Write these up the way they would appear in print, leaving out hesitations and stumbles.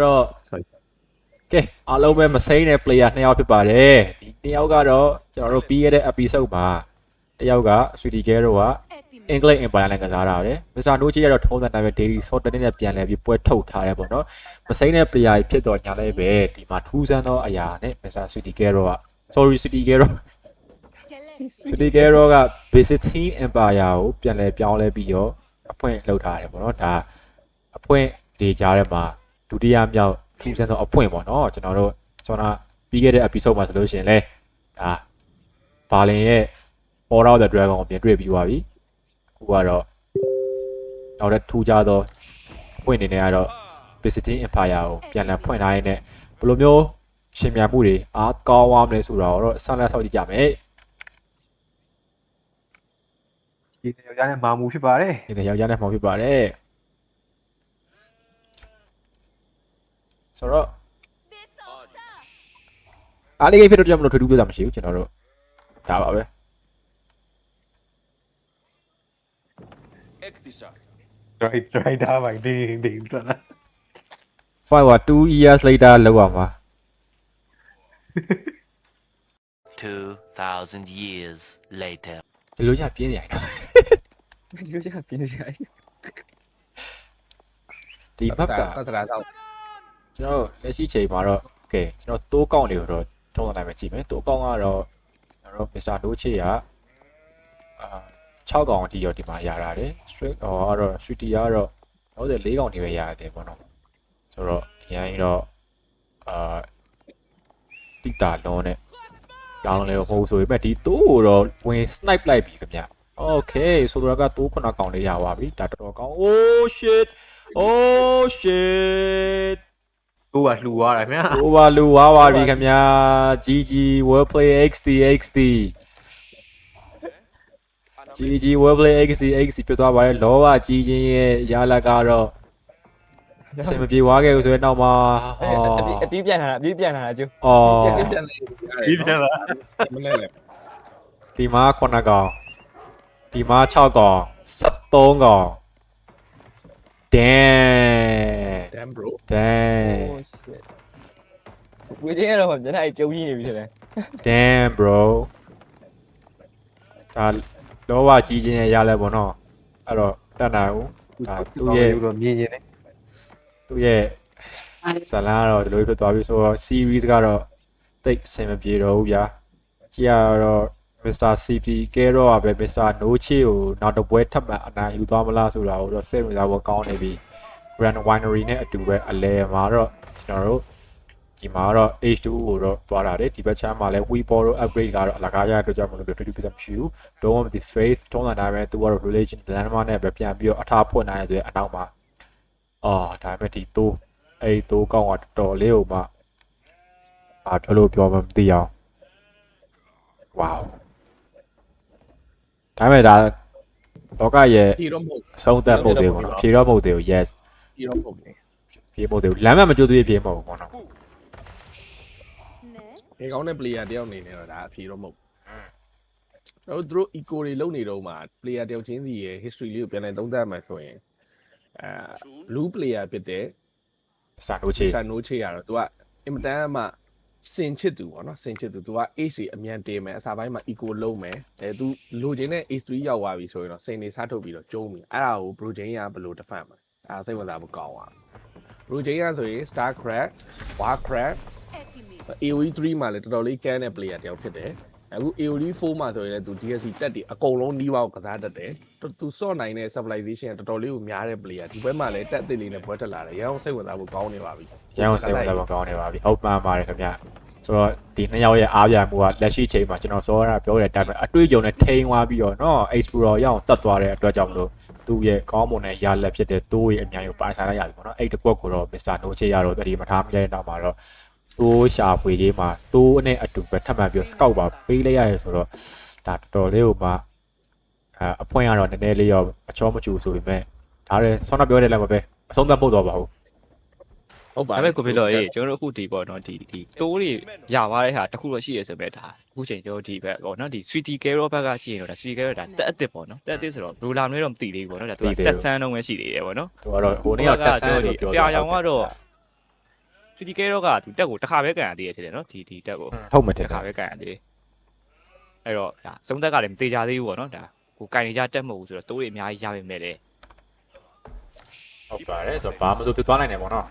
တော့ကဲအားလုံးပဲမစိမ်းတဲ့ player 2ယောက်ဖြစ်ပါတယ်ဒီ2ယောက်ကတော့ကျွန်တော်တို့ပြီးခဲ့တဲ့ episode မှာတစ်ယောက်က Sweetie Girl က English Empire နဲ့ကစားတာပဲမစ္စတာနိုးချီကတော့ထုံးစံတိုင်းပဲ daily sort တစ်နဲ့ပြန်လဲပြီးပွဲထုတ်ထားတယ်ပေါ့နော်မစိမ်းတဲ့ player ဖြစ်တော့ညာလည်းပဲဒီမှာထူးဆန်းသောအရာနဲ့မစ္စတာ Sweetie Girl က sorry Sweetie Girl Sweetie Girl က Byzantine Empire ကိုပြန်လဲပြောင်းလဲပြီးတော့အဖွင့်လုပ်ထားတယ်ပေါ့နော်ဒါအဖွင့်ဒီကြားထဲမှာဒုတိယမြောက်ထူးဆန်းသောအဖွင့်ပေါ့နော်ကျွန်တော်တို့ပြီးခဲ့တဲ့ episode မှာဆိုလို့ရှိရင်လဲဒါဘာလင်ရဲ့ All Out the Dragon ကိုပြန်တွေ့ပြီးသွားပြီအခုကတော့နောက်တဲ့ထူးခြားသောအဖွင့်အနေနဲ့ကတော့ Byzantine Empire ကိုပြန်လည်ဖွင့်ထားရတဲ့ဘယ်လိုမျိုးရှင်မြန်မှုတွေအားကောင်းသွားမလဲဆိုတော့ဆက်လက်ဆောက်ကြည့်ကြမယ်ဒီယောက်ျားနဲ့မာမူဖြစ်ပါတယ်ဒီယောက်ျားနဲ့မောင်ဖြစ်ပါတယ်ဆိုတော့အားလေးဖြစ်တော့ကြမလို့ထွေးထူးပြတာမရှိဘူးကျွန်တော်တို့ဒါပါပဲ try တာပါဒီတော့လား 5 2 years later လောက်ပါမှာ2000 years later ဒီလိုချပြင်းနေရတာဒီလိုချပြင်းစရာဒီဘက်က သတ္တရာတော့ကျွန်တော်လက်ရှိချိန်မှာတော့ကဲကျွန်တော်တိုးကောက်နေတော့ထုံးစံတိုင်းပဲကြည့်မယ်တိုးကောက်ကတော့ကျွန်တော်မစ္စတာနိုးချေက6ကောင်အထိရောဒီမှာရတာတယ် straight တော့ sweetie ကတော့ဟုတ်တယ်4ကောင်နေပဲရတယ်ပေါ့နော်ဆိုတော့အရင်တော့တိတာလုံးနဲ့လောင်းလေးကိုပို့ဆိုပေမဲ့ဒီတိုးကိုတော့ဝင် snipe လိုက်ပြီခင်ဗျ okay ဆိုတော့ကတိုး9ကောင်လေးရပါပြီဒါတော်တော်ကောင်း oh shit oh shit ကိုကလှူသွားတယ်ခင်ဗျာဟိုပါလူဝါပါပြီခင်ဗျာ GG well play XD GG well play XD ပြသွားပါတယ်လောဘကြီးချင်းရဲ့ရလာကတော့စင်မပြေသွားခဲ့ဘူးဆိုရင်နောက်မှာအပြီးပြန်လာတာအပြီးပြန်လာတာကျိုးဒီပြန်လာမလဲလေဒီမှာ9ကောင်ဒီမှာ6ကောင်73ကောင် damn bro damn oh shit ဝေးတဲ့တော့မျက်နှာပြုံးကြီးနေပြီတဲ့ damn bro ဒါလောဘကြီးချင်းရဲ့ရလဲပေါ့နော်အဲ့တော့တတ်နိုင်ဘူးဒါသူ့ရဲ့မြင်ရင်လေသူ့ရဲ့ဇလန်းကတော့ဒီလိုဖြစ်သွားပြီဆိုတော့ series ကတော့တိတ်အဆင်မပြေတော့ဘူးဗျာကြည့်ရတော့ Mr. CP ကဲတော့ပဲ Mr. Noche ကိုနောက်တစ်ပွဲထပ်မံအနိုင်ယူသွားမလားဆိုတာကိုတော့စိတ်ဝင်စားဖို့ကောင်းနေပြီ Grand Winery နဲ့အတူပဲအလဲမှာတော့ကျွန်တော်တို့ဒီမှာတော့ H2 ကိုတော့သွားတာလေဒီဘက်ချမ်းမှာလဲ Weepo တို့ upgrade ကတော့အလကားရတဲ့အတွက်ကြောင့်မလို့20% မရှိဘူး Don't want the faith ထုံးစံတိုင်းပဲသူကတော့ religion landmark နဲ့ပဲပြန်ပြီးတော့အထားဖွင့်နိုင်ရဆိုရင်အနောက်မှာဒါပေမဲ့ဒီတိုးအဲ့ဒီတိုးကောင်းကတော်လေးဟိုမှပြောလို့ပြောမှမသိအောင် wow ဒါပေမဲ့ဒါလောကရဲ့ဖြေတော့မဟုတ်ဆုံးသက်ပုံတွေပေါ့နော်ဖြေတော့မဟုတ်သေးဘူး yes ဖြေတော့မဟုတ်ဘူးဖြေမဟုတ်သေးဘူးလမ်းမမကြိုးသွေးဖြေမဟုတ်ဘူးပေါ့နော်ဒီကောင်းတဲ့ player တယောက်အနေနဲ့တော့ဒါအဖြေတော့မဟုတ်ဘူးသူတို့ eco တွေလုံနေတော့မှ player တယောက်ချင်းစီရဲ့ history လေးကိုပြန်လည်သုံးသပ်မှဆိုရင်blue player ဖြစ်တဲ့ဆန်နိုချေကတော့ तू ကအင်မတန်မှစင်ချစ်သူပေါ့နော်စင်ချစ်သူ तू က H အမြန်တင်မယ်အစာပိုင်းမှာ eco လုံးမယ်သူလိုချင်တဲ့ H3 ရောက်သွားပြီဆိုရင်တော့စင်နေစားထုတ်ပြီးတော့ကျုံးပြီအဲ့ဒါကို Brojain ကဘယ်လို defend မလဲအဲ့ဒါစိတ်ဝင်စားဖို့ကောင်းသွား Brojain ကဆိုရင် Star Crack War Crack AoE 3မှာလည်းတော်တော်လေးကျန်းတဲ့ player တယောက်ဖြစ်တယ်အခု AoE 4မှာဆိုရင်လည်းသူ DSC တက်တွေအကုန်လုံးနှီးပါးကိုကစားတတ်တယ်သူစော့နိုင်တဲ့ civilization ကတော်တော်လေးကိုများတဲ့ player ဒီဘက်မှာလည်းတက်အစ်စ်လေးနဲ့ပွဲတက်လာတယ်ရအောင်စိတ်ဝင်စားဖို့ကောင်းနေပါပြီရအောင်စိတ်ဝင်စားဖို့ကောင်းနေပါပြီဟုတ်မှန်ပါတယ်ခင်ဗျဆိုတော့ဒီနှစ်ယောက်ရဲ့အားပြမှုကလက်ရှိချိန်မှာကျွန်တော်စောရတာပြောတဲ့အတိုင်းပဲအတွေ့အကြုံနဲ့ထိန်းသွားပြီးတော့နော် Explorer ရအောင်တတ်သွားတဲ့အတွက်ကြောင့်မလို့သူ့ရဲ့ကောင်းမွန်တဲ့ရလက်ဖြစ်တဲ့တိုးရဲ့အများကြီးပိုင်ဆိုင်လိုက်ရပြီပေါ့နော်အဲ့ဒီတစ်ကွက်ကိုတော့ Mr. Noche ရတော့တတိမထားမိတဲ့နောက်မှာတော့တိုးရှာဖွေလေးမှာတိုးနဲ့အတူပဲထပ်မှန်ပြီး scout ပါပေးလိုက်ရတယ်ဆိုတော့ဒါတော်တော်လေးကိုမှအဖွင့်ရတော့နည်းနည်းလေးရောအချောမချူဆိုပေမဲ့ဒါလည်းဆောင်းတော့ပြောတယ်လည်းမပဲအဆုံးသတ်ဖို့တော့ပါဘူးဟုတ်ပါဒါပေမဲ့ကိုပြလို့ကျွန်တော်တို့အခုဒီပေါ့နော်ဒီတိုးတွေရသွားတဲ့ဟာတခုတော့ရှိရဆိုပဲဒါအခုချိန်ကျွန်တော်ဒီဘက်ပေါ့နော်ဒီ Sweetie Girl ဘက်ကကြည့်ရင်တော့ဒါ Sweetie Girl ဒါတက်အစ်စ်ပေါ့နော်တက်အစ်စ်ဆိုတော့ဘလိုလာမလဲတော့မသိသေးဘူးပေါ့နော်ဒါသူကတက်ဆန်းတော့ပဲရှိသေးတယ်ပေါ့နော်သူကတော့ဟိုနေ့ကတက်ဆန်းလို့ပြောပြာရောင်ကတော့ City Gale ကသူတက်ကိုတစ်ခါပဲကန်ရသေးတယ်ထင်တယ်နော်ဒီတက်ကို ဟုတ်မှတယ် တစ်ခါပဲကန်ရသေးတယ်အဲ့တော့ဒါစုံသက်ကလည်းမသေးကြသေးဘူးပေါ့နော်ဒါကိုကန်နေကြတက်မဟုတ်ဘူးဆိုတော့တိုးတွေအများကြီးရပါမယ်လေ ဟုတ်ပါတယ်ဆိုတော့ဘာမှမဆိုဖြစ်သွားနိုင်တယ်ပေါ့နော်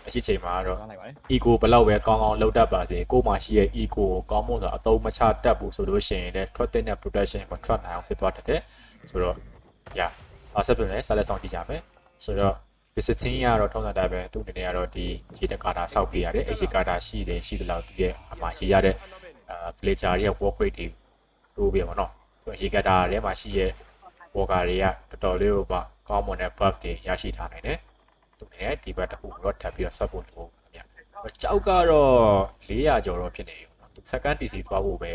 အရှိချိန်မှာတော့ ကောင်းလိုက်ပါလေ eco ဘယ်လောက်ပဲကောင်းကောင်းလောက်တတ်ပါစေကို့မှာရှိရဲ့ eco ကိုကောင်းမို့ဆိုအသုံးမချတတ်ဘူးဆိုလို့ရှိရင်လည်းထွက်တဲ့ protection ကိုထွက်နိုင်အောင်ဖြစ်သွားတတ်တယ်ဆိုတော့ yeah ဆက်ပြနေဆက်လက်ဆောင်ကြည့်ကြမယ်ဆိုတော့ visiting ကတော့ထုံးစံတိုင်းပဲသူ့အနေနဲ့ကတော့ဒီရေတကာတာဆောက်ပြရတယ်အဲ့ရေကာတာရှိတယ်ရှိတယ်လို့သူရဲ့အမှာရှိရတဲ့ villager ရဲ့ work rate တွေတိုးပြပါတော့ဆိုတော့ရေကာတာထဲမှာရှိရဲ့ worker တွေကတော်တော်လေးကိုကောင်းမွန်တဲ့ buff တွေရရှိထားနိုင်တယ်သူနဲ့ဒီဘက်တစ်ခုတော့ထပ်ပြီးတော့ support လုပ်ခင်ဗျကြောက်ကတော့400ကျော်တော့ဖြစ်နေပြီပေါ့သူ second TC သွားဖို့ပဲ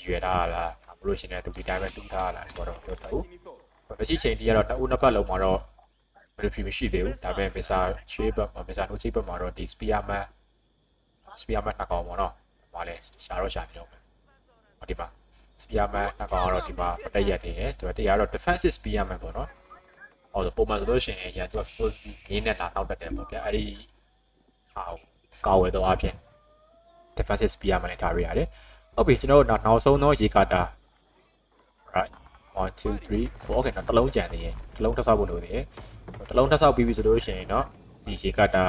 ရွယ်ထားလားဘလို့ရှင်တဲ့သူဒီတိုင်းပဲတူးထားလားဆိုတော့ပြောတော့မရှိချိန်တီးကတော့တအုပ်နှစ်ဖက်လုံးမှာတော့ military မရှိသေးဘူးဒါပေမဲ့ Mr. Shape မှာ Mr. No Shape မှာတော့ဒီ Spearman နှစ်ကောင်ပေါ့နော်ဟိုလဲရှာတော့ရှာနေတော့ဟိုဒီမှာ Spearman နှစ်ကောင်ကတော့ဒီမှာပတက်ရက်နေတယ်သူကတရားတော့ defensive Spearman ပေါ့နော်ဟောပုံမှန်ဆိုလို့ရှိရင်ရသူက source ရင်းနဲ့လာနောက်တက်တယ်ပေါ့ဗျအဲ့ဒီဟာကောက်ဝဲတော့အဖြစ် defensive Spearman နဲ့ထားရရတယ်ဟုတ်ပြီကျွန်တော်တို့နောက်ဆုံးတော့ရေကာတာ right 1 2 3 4 okay တော့တစ်လုံးကြံနေရင်တစ်လုံးထပ်ဆောက်ဖို့လိုသေးတယ်တစ်လုံးထပ်ဆောက်ပြီးပြီဆိုလို့ရှိရင်เนาะဒီရေကာတာ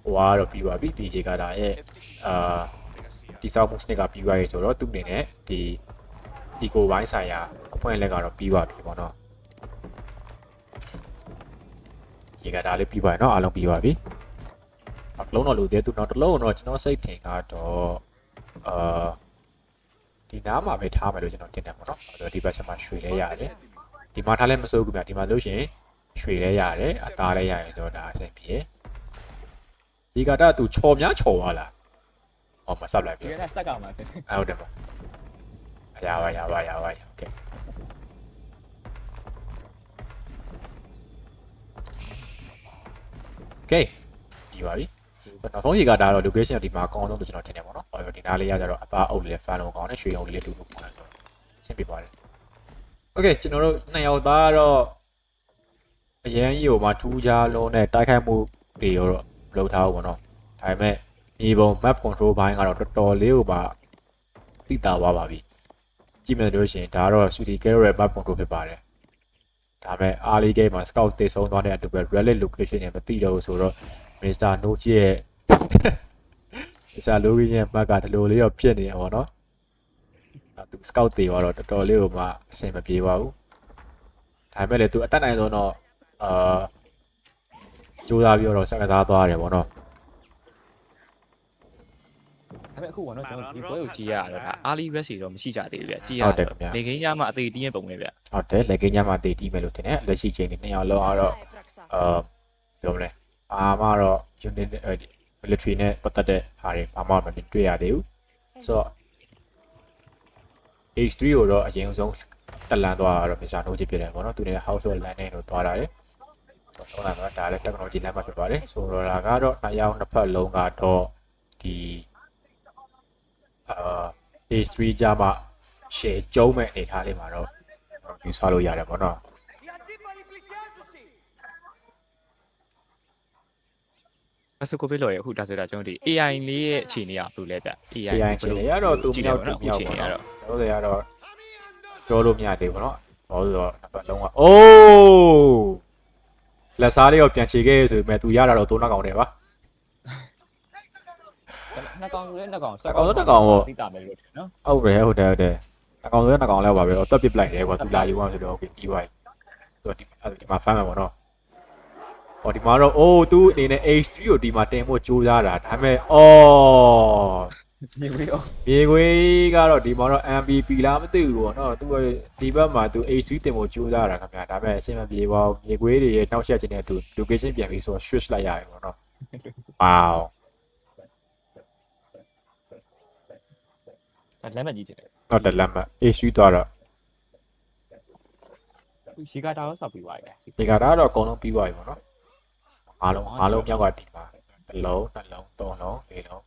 ဟိုကတော့ပြီးပါပြီဒီရေကာတာရဲ့ဒီဆောက်မှုစနစ်ကပြီးသွားပြီဆိုတော့သူ့အနေနဲ့ဒီ eco ဘိုင်းဆိုင်ရာအဖွင့်လက်ကတော့ပြီးပါပြီပေါ့နော်ရေကာတာလေးပြီးပါပြီเนาะအားလုံးပြီးပါပြီတစ်လုံးတော့လိုသေးသူနောက်တစ်လုံးတော့ကျွန်တော်စိတ်ထင်ကတော့ဒီနားမှာပဲထားမယ်လို့ကျွန်တော်တင်တယ်ပေါ့နော်အဲ့တော့ဒီဘက်ချက်မှာရွှေလဲရတယ်ဒီမှာထားလဲမစိုးဘူးဗျဒီမှာလို့ရှိရင်ရွှေလဲရတယ်အသားလဲရတယ်ဆိုတော့ဒါအဆင်ပြေဒီကတာသူချော်များချော်သွားလားဟောမဆက်လိုက်ပြီ ဒီကစက်ကမှာဖြစ် ဟုတ်တယ်ပေါ့ရပါโอเคဒီပါပြီနောက်ဆုံးရေကတာတော့ location ဒီမှာအကောင်းဆုံးလို့ကျွန်တော်ထင်တယ်ပေါ့နော်ဟောဒီနားလေးရကြတော့အသားအုပ်လေး fan လုံးကောင်းတယ်ရွှေအုပ်လေးတူတူပေါ့နော်ရှင်းပြပါတယ် okay ကျွန်တော်တို့နှစ်ယောက်သားတော့အရန်ကြီးဟိုမှာထူးခြားလုံးနဲ့တိုက်ခိုက်မှုတွေရောတော့လုပ်ထားဘူးပေါ့နော်ဒါပေမဲ့ဒီပုံ map control ဘိုင်းကတော့တော်တော်လေးကိုတိတာသွားပါပြီကြည့်မယ်လို့ရှိရင်ဒါကတော့ City Gale ရဲ့ map control ဖြစ်ပါတယ်ဒါပေမဲ့ early game မှာ scout တေဆုံးသွားတဲ့အတူပဲ relic location နဲ့မသိတော့ဘူးဆိုတော့ Mr. No ကြီးရဲ့ Mr. Logan ရဲ့ map ကဒီလိုလေးတော့ဖြစ်နေရပါတော့သူ scout တေသွားတော့တော်တော်လေးကိုမှအဆင်မပြေပါဘူးဒါပေမဲ့လည်းသူအတက်နိုင်ဆုံးတော့ကြိုးစားပြီးတော့စက်ကစားသွားတယ်ပေါ့နော် ဒါပေမဲ့အခုကတော့ကျွန်တော်ဒီပွဲကိုကြည့်ရတော့ဒါ early rest တွေတော့မရှိကြသေးဘူးဗျကြည့်ရတယ်လေကင်းကြမှာအသေးတင်းရဲ့ပုံပဲဗျ ဟုတ်တယ်လေကင်းညမှာတည်တီးမယ်လို့ထင်တယ်လက်ရှိချိန်နေနှစ်ယောက်လုံးကတော့ပြောမလဲဘာမှတော့ unit military နဲ့ပတ်သက်တဲ့ဟာတွေဘာမှမတွေ့ရသေးဘူးဆိုတော့ H3 ကိုတော့အရင်ဆုံးတက်လန်သွားတော့ Mr. No ကြီးဖြစ်တယ်ပေါ့နော်သူနဲ့ house of land နဲ့တော့သွားတာလေဆိုတော့ဒါလည်း technology လမ်းမှာဖြစ်ပါတယ်ဆိုတော့ဒါကတော့နှစ်ယောက်နှစ်ဖက်လုံးကတော့ဒီH3 ကြမှာ share ကျုံးမဲ့အနေထားလေးမှာတော့ယူဆလို့ရတယ်ပေါ့နော် အစကိုပြလို့ရအခုဒါဆိုတာကျွန်တော်ဒီ AI လေးရဲ့အခြေအနေကဘယ်လိုလဲဗျ AI အခြေအနေရတော့သူမြောက်ပေါ့နော်ဟုတ်တယ်ရတော့ပြောလို့မရသေးဘူးပေါ့နော်ဘာလို့ဆိုတော့နှစ်ပတ်လုံးကအိုးလက်စားလေးတော့ပြန်ချေခဲ့ဆိုပေမဲ့သူရတာတော့သုံးနှကောင်တယ်ပါ နှစ်ကောင်လဲနှစ်ကောင် နှစ်ကောင်ဆိုနှစ်ကောင်ပေါ့ သိတာမယ်လို့ထင်နော် ဟုတ်တယ်နှစ်ကောင်ဆိုနှစ်ကောင်လဲပါပဲတော့တက်ပစ်ပလိုက်တယ်ကွာသူလာယူအောင်ဆိုတော့ okay ပြီးသွားပြီဆိုတော့ဒီမှာဖမ်းမယ်ပေါ့နော်ဟောဒီမှာတော့အိုးသူအနေနဲ့ H3 ကိုဒီမှာတင်ဖို့ကြိုးစားတာဒါပေမဲ့အော်မြေခွေးကတော့ဒီမှာတော့ MVP လားမသိဘူးပေါ့နော်သူဒီဘက်မှာသူ H3 တင်ဖို့ကြိုးစားတာခင်ဗျာဒါပေမဲ့အဆင်မပြေပါဘူးမြေခွေးတွေရဲ့နှောက်ယှက်ခြင်းနဲ့သူ location ပြန်ပြီးဆိုတော့ switch လိုက်ရတယ်ပေါ့နော် wow ဒါလက်မှတ်ကြီးတယ် ဟုတ်တယ်လက်မှတ် H3 သွားတော့ ရှီကာတာတော့စောက်ပြီးသွားပြီ ဒီကတော့အကုန်လုံးပြီးသွားပြီပေါ့နော်အားလုံးမြောက်ကဒီမှာတစ်လုံးနှစ်လုံးသုံးလုံးလေးလုံး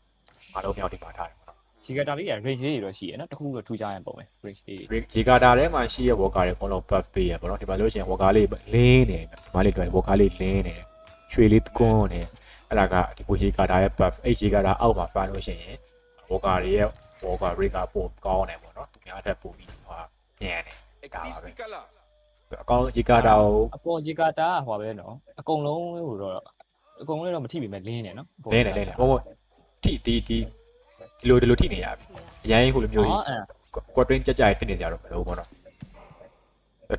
အားလုံးမြောက်ဒီမှာထားတယ်ပေါ့နော် ရှီကာတာလေးက range လေးတွေတော့ရှိရနော်တခုတော့ထူးခြားရင်ပုံပဲ range လေးတွေ ဒီကာတာထဲမှာရှိရဲ့ worker တွေအကုန်လုံး buff ပေးရပေါ့နော်ဒီမှာလို့ရှိရင် worker လေးလင်းနေဒီမှာလေးတွေ့ worker လေးလင်းနေရွှေလေးကွန်းနေ အဲ့ဒါကဒီကိုဂျီကာတာရဲ့ buff HG ကာတာအောက်မှာဖန်လို့ရှိရင်ဝေါ်ကာရဲ့ဝေါ်ကာရိကပို့ကောင်းတယ်ပေါ့နော်သူများအထက်ပို့ပြီးဟိုညံတယ်ဒါပါပဲအကောင်ဂျီကာတာကို အပေါ်ဂျီကာတာဟိုပဲနော်အကုန်လုံးဟိုတော့အကုန်လုံးတော့မထိပြီမဲ့လင်းနေနော် လဲဘောဒီလိုထိနေရပြီအရင်ဟိုလိုမျိုးကြီး quadrant ကြကြဖြစ်နေကြတော့မလို့ပေါ့နော်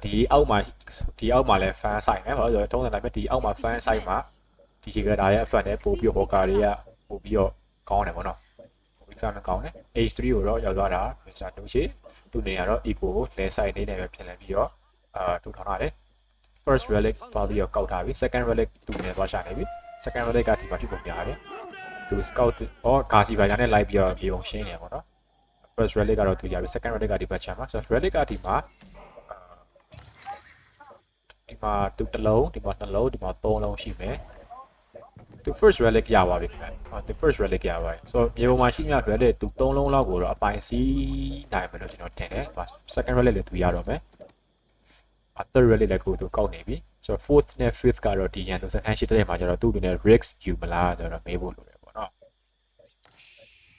ဒီအောက်မှာလဲ fan site မယ်ဘာလို့လဲတုံးစံတိုင်းပဲဒီအောက်မှာ fan site မှာဒီဂျီကာတာရဲ့ fan နဲ့ပို့ပြီးဟောကာတွေကပို့ပြီးတော့ကောင်းတယ်ပေါ့နော်ပို့ပြီး fan ကောင်းတယ် H3 ကိုတော့ရောက်သွားတာမစ္စတာဒိုရှီသူနေရတော့ eco ကိုလဲ site နေနဲ့ပဲဖြစ်လာပြီးတော့တူထောင်ရတယ် first relic သွားပြီးတော့ကောက်ထားပြီ second relic သူနေသွားရှာနေပြီ second relic ကဒီမှာထိပုံပြရတယ်သူ scout ဟော Garci Rider နဲ့လိုက်ပြီးတော့ပြေပုံရှင်းနေပေါ့နော် first relic ကတော့သူရပြီ second relic ကဒီဘက်ချမ်းမှာ so relic ကဒီမှာတူတစ်လုံးဒီမှာ2လုံးဒီမှာ3လုံးရှိမယ်သူ first relic ရပါပြီခင်ဗျသူ first relic ရပါပြီ so မြေပုံမှာရှိမြ relic သူ3လုံးလောက်ကိုတော့အပိုင်စီးနိုင်မယ်လို့ကျွန်တော်ထင်တယ် second relic လည်းသူရတော့မယ် third relic လည်းကိုသူကောက်နေပြီ so fourth နဲ့ fifth ကတော့ဒီရန်သူစကန်ရှိတဲ့မှာကျတော့သူ့အနေနဲ့ risk ယူမလားဆိုတော့မေးဖို့လိုတယ်ပေါ့နော်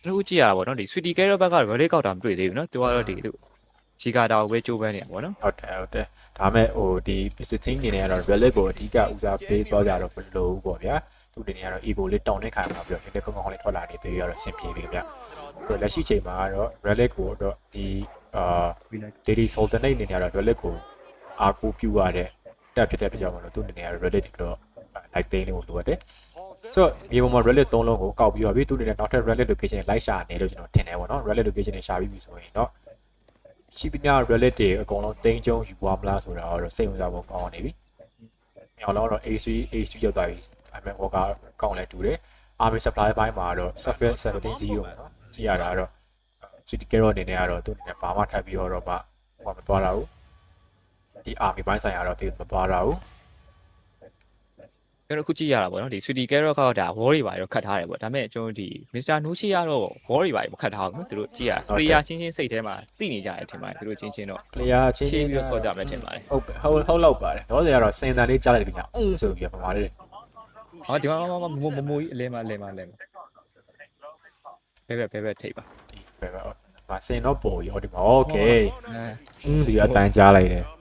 တို့ကြည့်ရတာပေါ့နော်ဒီ Sweetie Carrot ဘက်က relic ကောက်တာမတွေ့သေးဘူးနော်သူကတော့ဒီဂျီကာတာကိုပဲကြိုးပမ်းနေတာပေါ့နော် ဟုတ်တယ်ဒါမဲ့ဟိုဒီ visiting နေနဲ့ကတော့ relic ကိုအဓိကဦးစားပေးသွားကြတော့မလို့ပေါ့ဗျာသူအနေနဲ့ကတော့ ego လေးတောင်းနေခိုင်းမှာပြီးတော့ဒီကောင်းကောင်းလေးထွက်လာနေသေးရတော့ဆင်ပြေပြီဗျာကိုလက်ရှိချိန်မှာကတော့ relic ကိုတော့ဒီdaily sultanate အနေနဲ့ကတော့ relic ကိုအားကိုးပြုရတဲ့တက်ဖြစ်တဲ့အတွက်ကြောင့်မလို့သူအနေနဲ့ကတော့ relic တော့ like သိန်းလေးကိုလိုရတယ်ဆိုတော့ဒီပုံမှာ relic 3လုံးကိုကောက်ပြီးတော့ပြီသူအနေနဲ့နောက်ထပ် relic location လိုက်ရှာနေလို့ကျွန်တော်ထင်တယ်ပေါ့နော် relic location တွေရှာပြီးပြီဆိုရင်တော့ရှိပြီးများ relic တွေအကုန်လုံးတင်းကျုံယူသွားမလားဆိုတာတော့စိတ်ဝင်စားဖို့ကောင်းနေပြီ။မြောက်တော့ AC ရောက်သွားပြီ။အမေဘောကကောင်းလဲတူတယ်။ Army supply ဘိုင်းမှာတော့ surface 17-0ပေါ့နော်။ကြည့်ရတာတော့ Sweetie Carrot အနေနဲ့ကတော့သူအနေနဲ့ဘာမှထပ်ပြီးတော့မှဟောမသွားတာဘူး။ဒီ Army ဘိုင်းဆိုင်ရာတော့သူမသွားတာဘူး။ ကျွန်တော်အခုကြည့်ရတာပေါ့နော်ဒီ Sweetie Carrot ကတော့ဒါ wall တွေပါတော့ခတ်ထားတယ်ပေါ့ဒါပေမဲ့ကျွန်တော်ဒီ Mr. Nuchi ကတော့ wall တွေပါမခတ်ထားဘူးနော်သူတို့ကြည့်ရ player ချင်းချင်းစိတ်ထဲမှာသိနေကြတယ်ထင်ပါတယ်သူတို့ချင်းချင်းတော့ player ချင်း ချင်းပြီးတော့ဆော့ကြမယ်ထင်ပါတယ် ဟုတ်လောက်ပါတယ်။တော့ဆိုရတော့စင်တန်လေးကြားလိုက်ပြီညာ။ဆိုပြီးပမာလေး ဟောဒီမှာမမိုးကြီးအလဲမှာဘယ်ထိပ်ပါ ဒီပဲ။မစင်တော့ပေါ်ရောဒီမှာ okay ။ဆိုရအတန်းကြားလိုက်တယ်။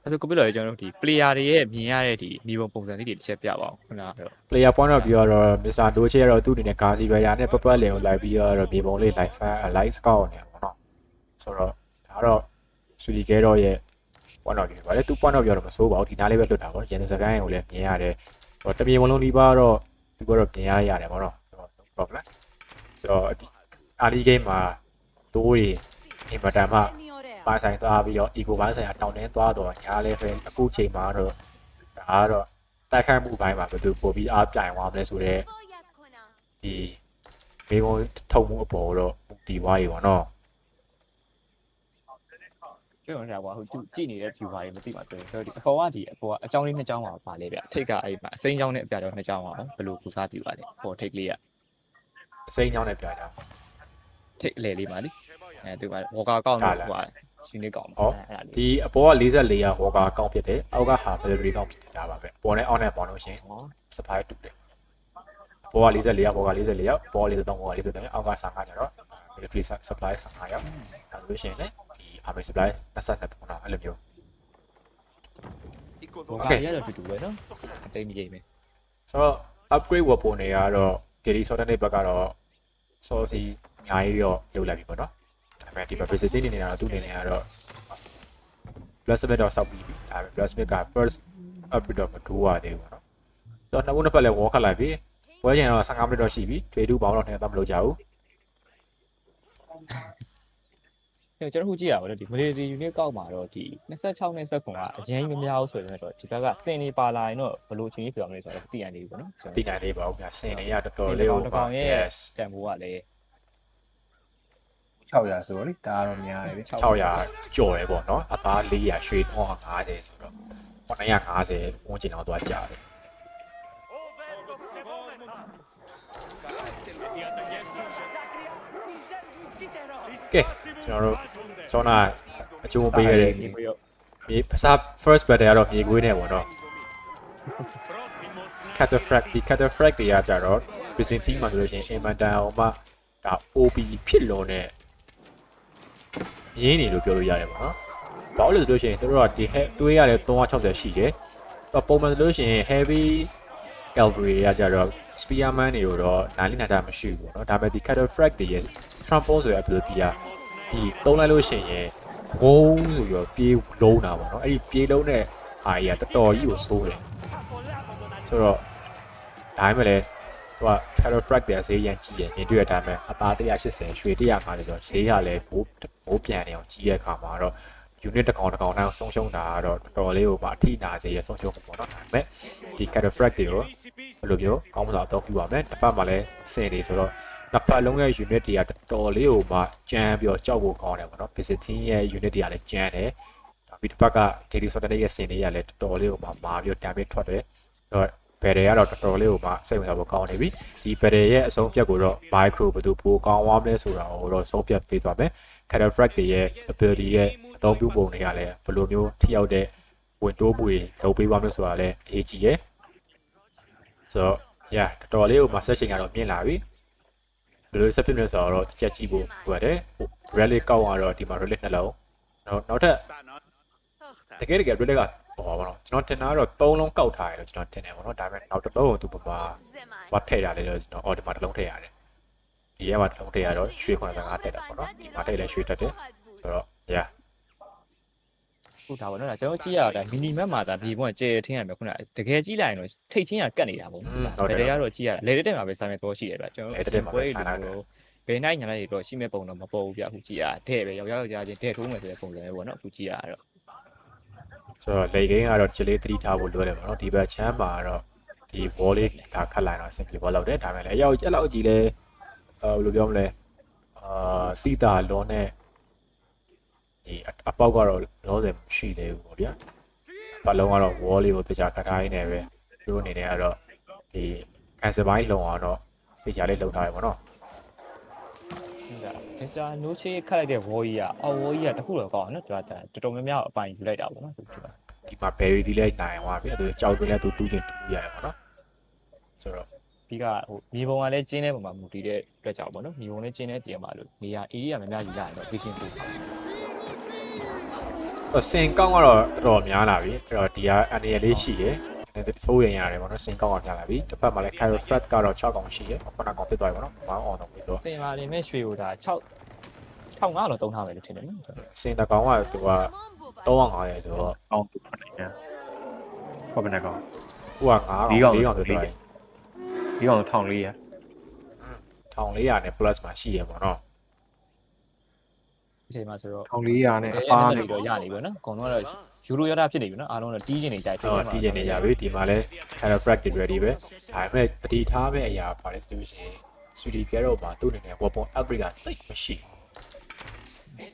အဲ့ဆိုကိုပြလို့ကျွန်တော်တို့ဒီ player တွေရဲ့မြင်ရတဲ့ဒီမြေပုံပုံစံလေးတွေတစ်ချက်ပြပါအောင်ခုနကတော့ player point of view ကတော့ Mr. Doche ကတော့သူ့အနေနဲ့ Garci Rider နဲ့ပတ်ပတ်လည်ကိုလိုက်ပြီးတော့မြေပုံလေး live scout နေပါတော့ဆိုတော့ဒါတော့ Sweetie Carrot ရဲ့ point of view ပါလေသူ point of view တော့မစိုးပါဘူးဒီနားလေးပဲလွတ်တာပေါ့ရန်သူစကိုင်းကိုလည်းမြင်ရတယ်ဆိုတော့တမြေပုံလုံးဒီပါတော့သူကတော့မြင်ရတယ်ပေါ့နော်ဆိုတော့ no problem ဆိုတော့ early game မှာတိုးတွေအင်မတန်မှပါဆိုင်သွားပြီးတော့ eco ဘိုင်းဆိုင်ရာတောင်းတင်းသွားတော့ညားလေးပဲအခုချိန်မှာတော့ဒါကတော့တိုက်ခိုက်မှုဘိုင်းမှာဘယ်သူပို့ပြီးအားပြိုင်သွားမလဲဆိုတော့ဒီဘေးကုန်းထုံမှုအပေါ်တော့ဒီဝါးကြီးပေါ့နော် ကျွန်တော်ကဟိုကြည့်နေတဲ့ view ပါတွေမသိပါဘူးဆိုတော့ဒီအပေါ်ကအကြောင်းလေးနှစ်ကြောင်းပါလေဗျထိတ်ကအဲ့မှာအစိမ်းကြောင်းနဲ့အပြကြောင်းနှစ်ကြောင်းပါဘယ်လိုပူစားပြူပါလဲဟိုထိတ်ကလေးကအ စိမ်းချောင်းနဲ့ပြကြ ထိတ်အလေလေးပါလေအဲသူကဝေါ်ကာကောက်နေဟိုရှင်နေကောက် ဟောဒီအပေါ်က44ကဝေါ်ကာအကောင့်ဖြစ်တယ်အောက်ကဟာ battery ကောင့်ဖြစ်တာပါပဲပေါ်နဲ့အောက်နဲ့ပေါ်လို့ရှင် supply တူတယ်အပေါ်က44ကပေါ်က44ရောက်ပေါ်43ပေါ်က43အောက်က55ကျတော့ battery supply 55ရောက်ဒါလို့ရှင်လေဒီ army supply 22ပေါ့နော်အဲ့လိုမျိုး ဝေါ်ကာရတော့တူပဲနော်အတိတ်မကြီးမယ် ဆိုတော့ upgrade weapon တွေကတော့ daily sorted ဘက်ကတော့ source အများကြီးတော့လုပ်လိုက်ပြီပေါ့နော်ဒါပေမဲ့ဒီ publicity နေနေတာတော့သူ့အနေနဲ့ကတော့ Blacksmith တော့စောက်ပြီးပြီဒါပေမဲ့ Blacksmith က first upgrade တော့မတိုးရသေးဘူးပေါ့နော်ဆိုတော့နှစ်ခုနှစ်ဖက်လည်း wall ခတ်လိုက်ပြီပွဲချိန်တော့15မိနစ်တော့ရှိပြီထွေတူပေါင်းတော့နေတော့မလုပ်ကြဘူး ကျွန်တော်ခုကြည့်ရပါတော့ဒီ military unit ကောက်မှာတော့ဒီ26နဲ့19ကအရင်မများဘူးဆိုရင်တော့ဒီဘက်ကစင်နေပါလာရင်တော့ဘယ်လိုချင်းကြီးပြောမလဲဆိုတော့သိရနေပြီပေါ့နော် သိနိုင်သေးပါဘူးဗျာစင်နေရတော်တော်လေးဟို တကောင်ရဲ့တန်ဖိုးကလည်း 600ဆိုတော့လေဒါကတော့များတယ်ဗျ600ကျော်ရယ်ပေါ့နော်အသား400ရွှေ350ဆိုတော့950ဝန်းကျင်တော့သွားကြတယ်ကဲကျွန်တော်တို့စောနာအကျိုးပေးရတဲ့မြေဖစား first battle ကတော့မြေခွေးနဲ့ပေါ့နော် cataphracts ဒီ cataphracts တွေကကြတော့ Byzantine မှာဆိုလို့ရှိရင် Inmantan အောင်မှဒါ OB ဖြစ်လို့နဲ့ရင်းနေလို့ပြောလို့ရတယ်ပေါ့နော်။ဘာလို့လဲဆိုလို့ရှိရင်တို့ကဒီသွေးရတယ်360ရှိတယ်။ပုံမှန်ဆိုလို့ရှိရင် heavy cavalry ကကြတော့ spearman တွေကိုတော့နိုင်လိမ့်နိုင်တာမရှိဘူးပေါ့နော်။ဒါပေမဲ့ဒီ cataphracts တွေရဲ့ trample ဆိုတဲ့ ability ကဒီသုံးလိုက်လို့ရှိရင်ဝုန်းဆိုပြီးတော့ပြေးလုံးတာပေါ့နော်။အဲ့ဒီပြေးလုံးတဲ့ဟာကြီးကတော်တော်ကြီးကိုစိုးတယ်။ဆိုတော့ဒါမှမဟုတ်လေသူက cataphracts တွေဈေးရန်ကြီးရမြင်တွေ့ရတဲ့အတိုင်းပဲအသား180ရွှေ150ဆိုတော့ဈေးကလည်းဘိုးပြန်နေအောင်ကြီးရဲ့အခါမှာတော့ unit တစ်ကောင်တိုင်းဆုံးရှုံးတာကတော့တော်တော်လေးကိုမှအထိနာစေရဆုံးရှုံးမှုပေါ့နော်ဒါပေမဲ့ဒီ cataphracts တွေကိုဘယ်လိုမျိုးကောင်းမလားတော့ပြပါမယ်တစ်ပတ်မှလည်းစင်နေဆိုတော့နှစ်ဖက်လုံးရဲ့ unit တွေကတော်တော်လေးကိုမှကြမ်းပြီးတော့ကြောက်ဖို့ကောင်းတယ်ပေါ့နော် Byzantine ရဲ့ unit တွေကလည်းကြမ်းတယ်ပြီးတစ်ပတ်က daily sorting ရဲ့စင်တွေကလည်းတော်တော်လေးကိုမှမာပြီးတော့ damage ထွက်တယ်ဆိုတော့ဘယ်တွေကတော့တော်တော်လေးကိုမှစိတ်ဝင်စားဖို့ကောင်းနေပြီဒီဘယ်တွေရဲ့အဆုံးဖြတ်ကိုတော့ micro ဘယ်သူပိုကောင်းသွားမလဲဆိုတာကိုတော့ဆုံးဖြတ်ပေးသွားမယ် cataphracts တွေရဲ့ ability ရဲ့အသုံးပြုပုံတွေကလည်းဘယ်လိုမျိုးထိရောက်တဲ့ဝင်တိုးမှုတွေလုပ်ပေးပါမယ်ဆိုတာလည်းအရေးကြီးရယ်ဆိုတော့ yeah တော်တော်လေးကိုမှ session ကတော့မြင်လာပြီဘယ်လိုဆက်ဖြစ်မလဲဆိုတော့တစ်ချက်ကြည့်ဖို့လိုတယ် relic ကောက်ရတော့ဒီမှာ relic နှလုံးနောက်ထပ်တကယ်relic ကဟောပါတော့ကျွန်တော်တင်တာကတော့3လုံးကောက်ထားရတယ်ကျွန်တော်တင်တယ်ပေါ့နော်ဒါပေမဲ့နောက်တစ်လုံးကိုသူဘာဘာထည့်တာလဲကျွန်တော်အော်ဒီမှာတစ်လုံးထည့်ရတယ်ဒီရဲမှာတစ်လုံးထည့်ရတော့ရွှေ95တက်တာပေါ့နော်ဒီမှာထည့်လဲရွှေတက်တယ်ဆိုတော့ yeah ဟုတ်တာပေါ့နော်ကျွန်တော်ကြည့်ရတာမီနီမတ်မှာဒါဒီဘုံကကျေထင်းရမယ်ခုနတကယ်ကြည့်လိုက်ရင်တော့ထိတ်ချင်းကကတ်နေတာပေါ့နော်ဘယ်တရားတော့ကြည့်ရလေတဲ့မှာပဲစာမဲ့တော့ရှိရပြကျွန်တော်ပွဲတွေတော့ဘယ်နိုင်ညာလိုက်တော့ရှိမဲ့ပုံတော့မပေါ်ဘူးပြအခုကြည့်ရတဲ့ပဲရောက်ချင်းတဲ့ထိုးမယ်ဆိုတဲ့ပုံစံပဲပေါ့နော်အခုကြည့်ရတော့ဆိုတော့လေဂိမ်းကတော့ချစ်လေး3ထားဖို့လိုတယ်ပေါ့နော်ဒီဘက်ချမ်းမှာတော့ဒီ wall လေးဒါခတ်လိုက်တော့ simple ball လောက်တယ်ဒါပေမဲ့လည်းအရောက်ကြက်လောက်ကြည့်လဲဘယ်လိုပြောမလဲတိတာလွန်နဲ့ဒီအပေါက်ကတော့လောဆယ်မရှိသေးဘူးပေါ့ဗျာဘာလုံးကတော့ wall လေးကိုတခြားခတ်ထားရင်းနဲ့ပဲသူတို့အနေနဲ့ကတော့ဒီ cancel ဘိုင်းလုံအောင်တော့တခြားလေးလုံထားရပေါ့နော်မစ္စတာနိုးချေခတ်လိုက်တဲ့ဝေါ်ကြီးအော်ဝေါ်ကြီးတခုတော့ကောင်းနော်တော်တော်များများအပိုင်ယူလိုက်တာပေါ့နော်ဒီမှာ berry ဒီလိုက်နိုင်သွားပြီသူကြောက်တွေလည်းသူတူးချင်တူးရတယ်ပေါ့နော်ဆိုတော့ဒီကဟိုမြေပုံကလည်းကျင်းတဲ့ပုံမှာမူတည်တဲ့အတွက်ကြောင့်ပေါ့နော်မြေပုံလည်းကျင်းတဲ့တည်မှာလို့နေရာ area များများယူရတယ်တော့ vision ပို့စင်ကောင်းကတော့တော်များလာပြီအဲ့တော့ဒီကအနေရလေးရှိရယ်စိုးရင်ရတယ်ပေါ့နော်စင်ကောင်းအောင်များလာပြီတစ်ဖက်မှာလည်း cataphracts ကတော့6កောင်ရှိရယ်ခုနကောင်ဖြစ်သွားပြီပေါ့နော်ဘောင်းအောင်တော့ပြီဆိုတော့စင်ပါနေမဲ့ရွှေကိုဒါ6,500တော့တုံးထားမယ်လို့ထင်တယ်နော်စင်တကောင်ကသူက350ရယ်ဆိုတော့အောင်းတယ်ဟုတ်ပါနဲ့ကောင်ဟိုက9កောင်4កောင်ဖြစ်သွားပြီဒီကောင်1400 1400နဲ့ plus မှာရှိရယ်ပေါ့နော်ဒီချိန်မှာဆိုတော့1400နဲ့အပါးနဲ့တော့ရနေပြီနော်အကုန်လုံးတော့ယူရိုရတာဖြစ်နေပြီနော်အားလုံးတော့တီးကျင်နေကြတယ်တီးကျင်နေကြပြီဒီမှာလဲ cataphracts ready ပဲဒါပေမဲ့တတိထားမဲ့အရာပါလဲဆိုလို့ရှိရင် Sudi Garo မှာသူ့အနေနဲ့ weapon upgrade ကတိတ်မရှိဘူး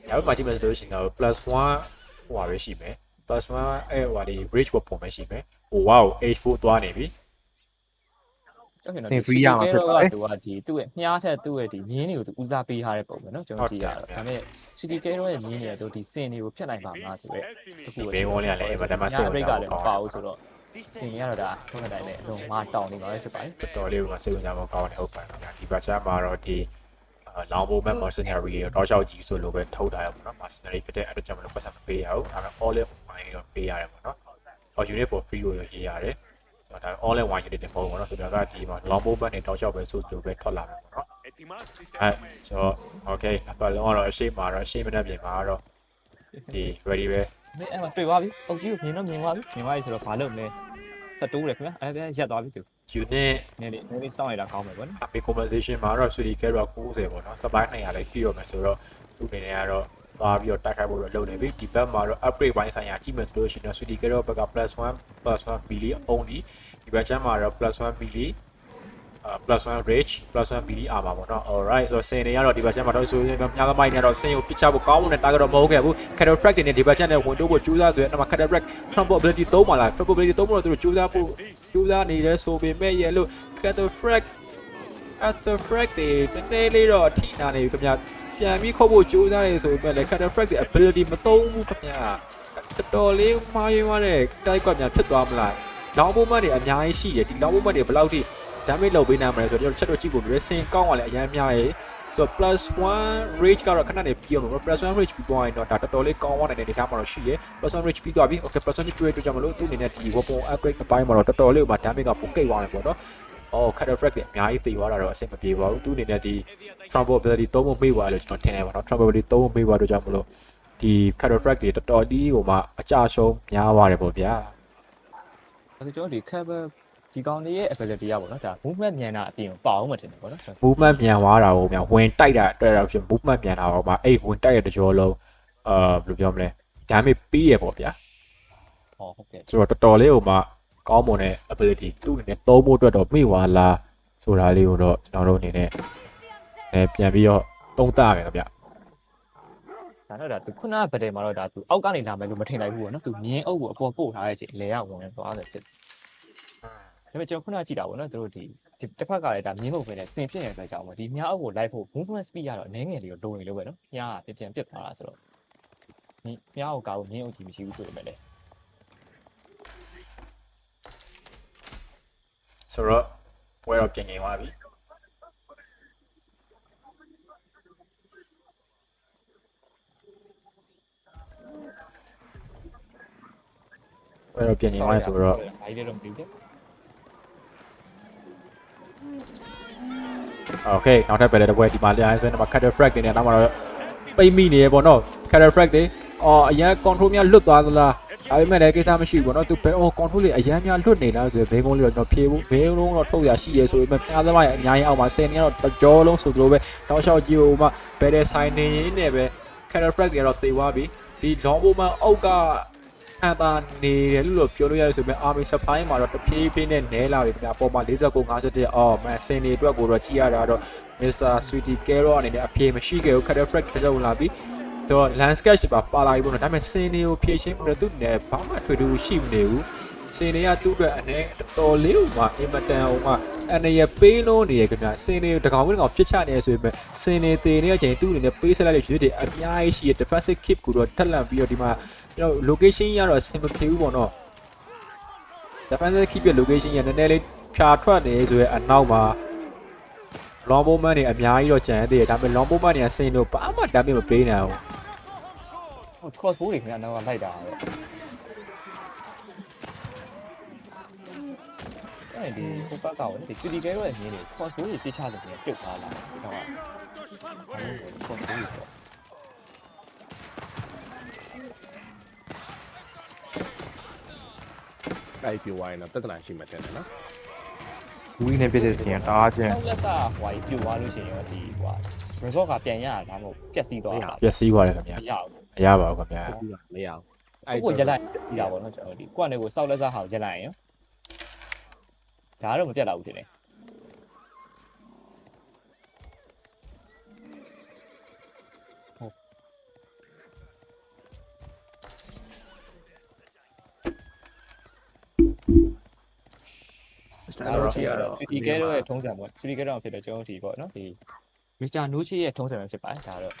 နောက်မှကြည့်မယ်ဆိုလို့ရှိရင်တော့ +1 ဟိုပါပဲရှိမယ်+1အဲ့ဟိုဒီ bridge weapon ပဲရှိမယ်ဟို wow H4 သွားနေပြီစင် free ရမှာဖြစ်ပါတယ်သူကဒီသူ့ရဲ့မြားထက်သူ့ရဲ့ဒီမြင်းတွေကိုသူဦးစားပေးထားတဲ့ပုံပဲเนาะကျွန်တော်ကြည့်ရတော့ဒါပေမဲ့ City Garo ရဲ့မြင်းတွေတို့ဒီစင်တွေကိုဖျက်နိုင်ပါမလားဆိုတော့တခုပဲဘေးဝေါ်လေးကလည်းအင်မတန်မှစိတ်ဝင်စားဖို့ကောင်းပါဘူးဆိုတော့စင်ရတော့ဒါထုံးတိုင်းနဲ့အလုံးမတောင်းနေပါပဲဖြစ်ပါတယ်တော်တော်လေးကစိတ်ဝင်စားဖို့ကောင်းတယ်ဟုတ်ပါတော့ဒီဘက်ချမ်းမှာတော့ဒီလောင်ဘိုမက် mercenary ရောတောက်လျှောက်ကြီးဆိုလိုပဲထုတ်ထားရပါတော့ mercenary ဖြစ်တဲ့အဲ့ဒါကြောင့်မလို့ပတ်စံမပေးရဘူးဒါပေမဲ့ all in one ရောပေးရတယ်ပေါ့နော် unit for free ကိုရေးရတယ်ဒါ all in one unit တွေပေါ့နော်ဆိုတော့ဒီမှာ long bow နဲ့တောက်လျှောက်ပဲဆိုလိုပဲထွက်လာမယ်ပေါ့နော်အဲဆိုတော့ okay အပတ်လုံးကတော့အရှိမှာတော့အရှိမနဲ့ပြင်မှာတော့ဒီ ready ပဲအဲ့မှာတွေ့သွားပြီအုပ်ကြီးမြင်တော့မြင်သွားပြီဆိုတော့ဘာလုပ်မလဲဆက်တိုးတယ်ခင်ဗျာအဲ့ရက်သွားပြီသူ unit နည်းနည်းစောင့်ရတာကောင်းမယ်ပေါ့နော် အပေ compensation မှာတော့ Sudi Garo 90ပေါ့နော် supply 200လည်းပြီးတော့မယ်ဆိုတော့သူအနေနဲ့ကတော့သွားပြီးတော့တိုက်ခိုက်ဖို့တော့လုပ်နေပြီဒီဘက်မှာတော့ upgrade ဘိုင်းဆိုင်ရာကြည့်မယ်ဆိုလို့ရှိရင် Sudi Garo ဘက်က +1 billy only ဒီဘက်ချမ်းမှာတော့ +1 billy +1 rage +1 billy armor ပေါ့နော် alright ဆိုတော့စင်တွေကတော့ဒီဘက်ချမ်းမှာတော့ဆိုရင်များသမိုင်းနေတော့စင်ကိုပြချဖို့ကောင်းတဲ့ target တော့မဟုတ်ခဲ့ဘူး cataphracts တွေနဲ့ဒီဘက်ချမ်းနဲ့ဝင်တိုးဖို့ကြိုးစားဆိုရင်အဲ့မှာ cataphracts trample ability 3ပါလား trample ability 3လို့သူတို့ကြိုးစားဖို့ကြိုးစားနေတယ်ဆိုပေမဲ့ရဲ့လို့ cataphracts တွေတနေ့လေးတော့အထိနာနေပြီခင်ဗျာပြန်ပြီးခုတ်ဖို့ကြိုးစားနေဆိုပေမဲ့လည်း cataphracts တွေ ability မသုံးဘူးခင်ဗျာတော်တော်လေးမှားရင်းသွားတဲ့တိုက်ကွက်များဖြစ်သွားမလား လောင်းဘုံမတ်တွေအများကြီးရှိတယ်ဒီလောင်းဘုံမတ်တွေဘယ်လောက်ထိ damage လုပ်ပေးနိုင်မလဲဆိုတော့ကျွန်တော်ချက်တော့ကြည့်ဖို့ racing ကောင်းကလည်းအရင်များရယ်ဆိုတော့ +1 rage ကတော့ခဏနေပြီးအောင်ပေါ့ +1 rage ပြီးသွားရင်တော့ဒါတော်တော်လေးကောင်းသွားနိုင်တဲ့ data မှာတော့ရှိရယ် +1 rage ပြီးသွားပြီ okay +1 rage တွေ့ကြမလို့သူ့အနေနဲ့ဒီ weapon upgrade အပိုင်းမှာတော့တော်တော်လေးဟိုမှာ damage ကပိုကိတ်သွားတယ်ပေါ့နော်အော် cattle frag တွေအများကြီးသိသွားတာတော့အဆင်မပြေပါဘူးသူ့အနေနဲ့ဒီ travel ability သုံးဖို့မေ့သွားတယ်လို့ကျွန်တော်ထင်တယ်ပေါ့နော် travel ability သုံးဖို့မေ့သွားတော့ကြောင့်မလို့ဒီ cattle frag တွေတော်တော်လေးဟိုမှာအကြရှုံးများသွားတယ်ပေါ့ဗျာ ဒါဆိုကျွန်တော်ဒီ cover ဒီကောင်လေးရဲ့ ability ရပါတော့ဒါ movement မြန်တာအပြင်ပါအောင်မထင်ဘူးပေါ့နော် movement မြန်သွားတာကိုမြန်ဝင်တိုက်တာအတွက်တော့ဖြစ် movement မြန်တာတော့မှအဲ့ဝင်တိုက်တဲ့တကြောလုံးဘယ်လိုပြောမလဲ damage ပေးရပေါ့ဗျာ ဟောဟုတ်ကဲ့ ဆိုတော့တော်တော်လေးဟိုမှာကောင်းမွန်တဲ့ ability သူ့အနေနဲ့သုံးဖို့အတွက်တော့မိသွားလားဆိုတာလေးကိုတော့ကျွန်တော်တို့အနေနဲ့ပြန်ပြီးတော့သုံးသပ်ရမယ်ခင်ဗျ ဒါတော့ဒါသူခုနကဗဒယ်မှာတော့ဒါသူအောက်ကနေလာမယ်လို့မထင်လိုက်ဘူးပေါ့နော်သူမြင်းအုပ်ကိုအပေါ်ပို့ထားတဲ့အချိန်လေရဝင်သွားတယ်ဖြစ်ဒါပေမဲ့ကျွန်တော်ခုနကကြည့်တာပေါ့နော်သူတို့ဒီတစ်ဖက်ကလည်းဒါမြင်းမုတ်ပဲနဲ့စင်ဖြစ်နေတဲ့အတွက်ကြောင့်မို့ဒီမြားအုပ်ကိုလိုက်ဖို့ movement speed ရတော့အနေငယ်လေးကိုလိုနေလို့ပဲနော်မြားကပြန်ပြစ်သွားတာဆိုတော့မြားအုပ်ကောက်မြင်းအုပ်ကြီးမရှိဘူးဆိုပေမဲ့လည်း ဆိုတော့ပွဲတော့ပြင်နေသွားပြီပွဲတော့ပြင်နေသွားဆိုတော့ ဘာကြီးလဲတော့မသိဘူး โอเคနောက်ထပ်ပဲလေတစ်ပွဲဒီမှာလည်းဆိုရင်တော့ cattle frag တွေနဲ့နောက်မှာတော့ပိတ်မိနေရပေါ့နော် cattle frag တွေအရင် control များလွတ်သွားသလားဒါပေမဲ့လည်းကိစ္စမရှိဘူးပေါ့နော်သူပဲcontrol လေးအရင်များလွတ်နေလားဆိုရင်ဘေးကုန်းလေးတော့ဖြေဖို့ဘေးလုံးတော့ထုတ်ရရှိရဲဆိုပေမဲ့ဖျားသမားရဲ့အများကြီးအောက်မှာ10နေကတော့တကြောလုံးဆိုသလိုပဲတောက်လျှောက်ကြည့်ဦးမှာဘယ်တဲ့ဆိုင်နေရင်းနဲ့ပဲ cattle frag တွေကတော့တေသွားပြီဒီ long bow မှာအောက်ကအန်တာနေတယ်လို့ပြောလို့ရတယ်ဆိုပေမဲ့ army supply မှာတော့တဖြည်းဖြည်းနဲ့နဲလာပြီခင်ဗျာပေါ်မှာ49 57မန်စင်တွေအတွက်ကိုတော့ကြည့်ရတာတော့ Mr. Sweetie Carrot အနေနဲ့အပြေမရှိခဲ့ဘူး cattle frag တစ်ကြောင်းလာပြီဆိုတော့ landscape တွေပါလာပြီပေါ့နော်ဒါပေမဲ့စင်တွေကိုဖြည့်ချင်းပြီးတော့သူ့နဲ့ဘာမှထွေထူးရှိမနေဘူးစင်တွေကသူ့အတွက်အနေတော်လေးဟိုမှာအင်မတန်ဟိုမှာအနေရပေးလုံးနေရခင်ဗျာစင်တွေတကောင်ဝင်ကောင်ပြစ်ချနေဆိုပေမဲ့စင်တွေတေနေတဲ့အချိန်သူ့အနေနဲ့ပေးဆက်လိုက်တဲ့ရွေးတွေအများကြီးရှိရ defensive keep ကိုတော့ထက်လန့်ပြီးတော့ဒီမှာကျွန်တော် location ရတော့အဆင်မပြေဘူးပေါ့နော် defensive keep ရဲ့ location ရနည်းနည်းလေးဖြာထွက်နေဆိုရဲအနောက်မှာ long bow man တွေအများကြီးတော့ကြံရသေးတယ်ဒါပေမဲ့ long bow man တွေကစင်တို့ဘာမှ damage မပေးနိုင်ဘူး crossbow တွေခင်ဗျာနောက်ကလိုက်တာပဲအဲဒီဟိုဘက်ကဝင်ဒီ city girl ရဲ့မြင်းတွေ crossbow တွေပြစ်ချလို့ပြန်ပြုတ်သွားလာတော့ဟာ crossbow တွေပေါ့ တိုက်ပြဝိုင်းတော့ပြဿနာရှိမှတဲ့နော် ဝီးနေပြတဲ့စင်တအားချင်း ဆောက်လက်စာဟိုပြုတ်သွားလို့ရှိရင်ရောဒီဟို resort ကပြန်ရတာဒါမှမဟုတ်ပျက်စီးသွားတာ ပျက်စီးသွားတယ်ခင်ဗျာ မရဘူး မရပါဘူးခင်ဗျာ မရအောင် အဲ့ကိုရက်လိုက်ပြီးတာပေါ့နော်ကျွန်တော်ဒီကိုကနေကိုဆောက်လက်စာဟာကိုရက်လိုက်ရင်ဒါကတော့မပြတ်တော့ဘူးတင်တယ်ကျွန်တော်တို့ကတော့ City Girl ရဲ့ထုံးစံပေါ့ City Girl တော့ဖြစ်တယ်ကျွန်တော်တို့ဒီပေါ့နော်ဒီ Mr. Nucci ရဲ့ထုံးစံပဲဖြစ်ပါတယ်ဒါတော့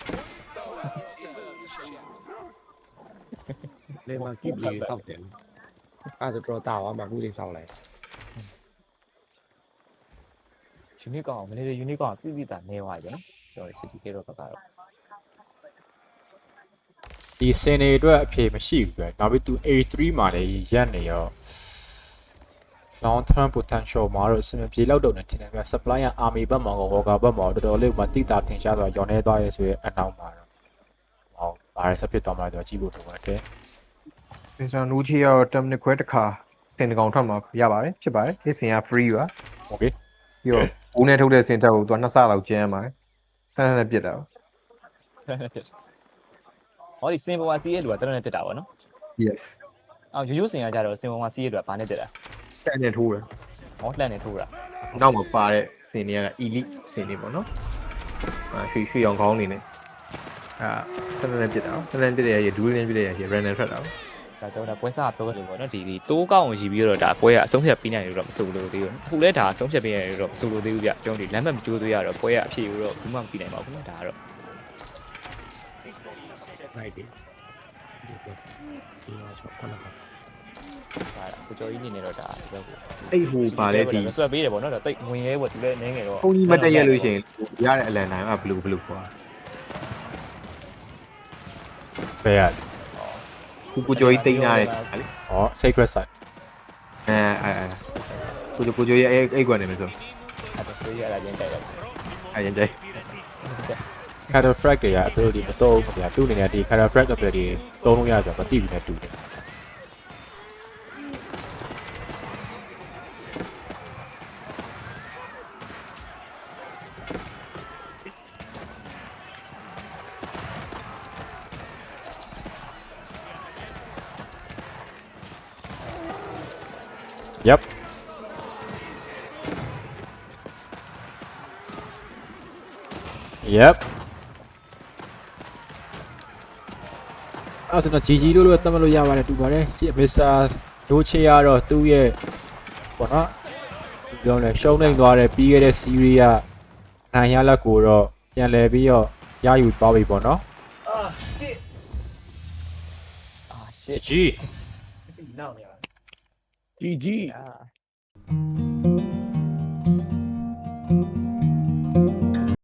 လေမှာကိပလီစောက်တယ်အဲ့ဒါတော့တာဝါမှာကူလေးစောက်လိုက် unique ကောင်မနေ့က unique ကောင်ပြပြတာနေသွားပြီနော်ကျွန်တော် City Girl ဘက်ကတော့ ဒီစင်တွေအတွက်အဖြေမရှိဘူးပဲနောက်ပြီးသူ A3 မှာလည်းရက်နေရော long term potential မှာတော့စင်ပြေလောက်တော့နေတင်တယ်ဗျ supply က army ဘက်မှာကော worker ဘက်မှာတော်တော်လေးမတိတာထင်ရှားတော့ရောင်းနေသွားရဲဆိုရင်အနောက်မှာတော့ဟောဘာလဲဆက်ဖြစ်သွားမှာတော့ကြည့်ဖို့တော့တယ် စင်ဆန်နူချီရော10မိနစ်ခွဲတစ်ခါစင်တကောင်ထွက်မှာရပါတယ်ဖြစ်ပါတယ်ဒီစင်က free ပါ okay ပြီးတော့ဘူးနဲ့ထုတ်တဲ့စင်တက်ကိုသူက2ဆလောက်ကျန်းပါတယ်ဆန်းနဲ့ပြစ်တာ ဟောဒီစင်ပေါ်မှာစီးရဲလူကတရနဲ့တက်တာပေါ့နော် yes အော်ရိုးရိုးစင်ကကြတော့စင်ပေါ်မှာစီးရဲလူကဘာနဲ့တက်တာ တက်နေထိုးတယ် ဟောလှန်နေထိုးတာ နောက်မှာပါတဲ့စင်တွေက elite စင်တွေပေါ့နော်ရွှေရောင်ကောင်းနေနဲ့ဆန်းနဲ့ပြစ်တာဆန်းနဲ့ပြစ်တဲ့ရဒူးနဲ့ပြစ်တဲ့ရ random ထွက်တာ ဒါတော့ဒါပွဲစားပြောလို့ပေါ့နော်ဒီတိုးကောက်အောင်ယူပြီးတော့ဒါပွဲကအဆုံးဖြတ်ပြီးနိုင်လို့တော့မဆိုလို့သေးဘူးအခုလဲဒါအဆုံးဖြတ်ပြီးနိုင်လို့တော့မဆိုလို့သေးဘူးဗျကျွန်တော်ဒီလမ်းမမကျိုးသေးရတော့ပွဲကအဖြစ်လို့တော့ဘူးမှမပြီးနိုင်ပါဘူးဒါကတော့ လိုက်တယ်ဒီမှာချက်ခဏ ကိုကျော်ကြီးနေနေတော့ဒါပြောကို အဲ့ဟိုပါလေဒီ ဆွဲပေးတယ်ပေါ့နော်ဒါတိတ်ဝင်ရဲပေါ့သူလည်းနင်းငယ်တော့ ဖုန်းကြီးမတက်ရလို့ရှိရင်ရတဲ့အလန်တိုင်းကဘလူးကွာ ဘယ်ရ ကိုကျော်ကြီးတိန်းထားတယ်ဟာလေ ဟော sacred site ကိုကျော်ရဲ့အဲ့ကွာနေမယ်ဆို အဲ့ဒါဆွဲရတာရင်းကြိုက်တယ် အဲ့ရင်တဲ့ cattle frag တွေကအပြောဒီမတော့ဘူးခင်ဗျာသူ့အနေနဲ့ဒီ cattle frag အပြောဒီသုံးလို့ရဆိုတော့မသိဘူးနဲ့တူတယ် Yep. Yep. အဲ့ဆိုတော့ GG လို့သတ်မှတ်လို့ရပါတယ်တူပါတယ်ကြည့် Mr. ဒိုချေရတော့သူ့ရဲ့ပေါ့နော်ပြောလဲရှုံးနေသွားတဲ့ပြီးခဲ့တဲ့ series ကနိုင်ရလက်ကိုတော့ပြန်လဲပြီးတော့ရယူသွားပြီပေါ့နော် အာရှစ် GG GG